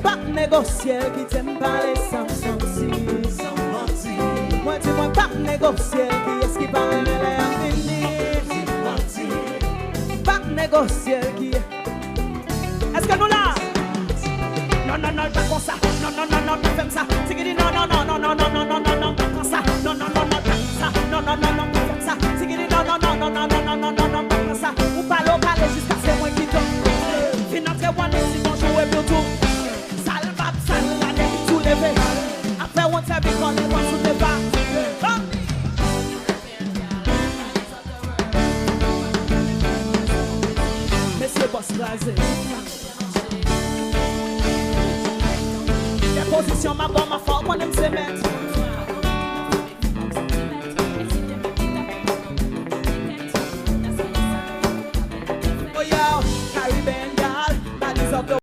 pas négocier, qui t'aime parler sans sentir. Moi, dis-moi pas négocier, qui est-ce qui parle de l'avenir? Pas négocier, qui est-ce que nous là? Non, non, non, pas comme ça. Non, non, non, non, pas comme ça. C'est que dit non, non, non, non, non, non, non, non, non, non, pas comme ça. Non, non, non, non, pas comme ça. Non, non, non, non, pas comme ça. C'est que dit non, non, non, non, non, non, non, non, non, non, pas comme ça. Ou pas local jusqu'à ce moi qui tombe. Financer one si on joue et tout. Salva, salva, les tout levé. Après on s'est vu quand les voix sous les bas. Monsieur Boss Blasé. Position ma bonne, ma forme, on aime se mettre.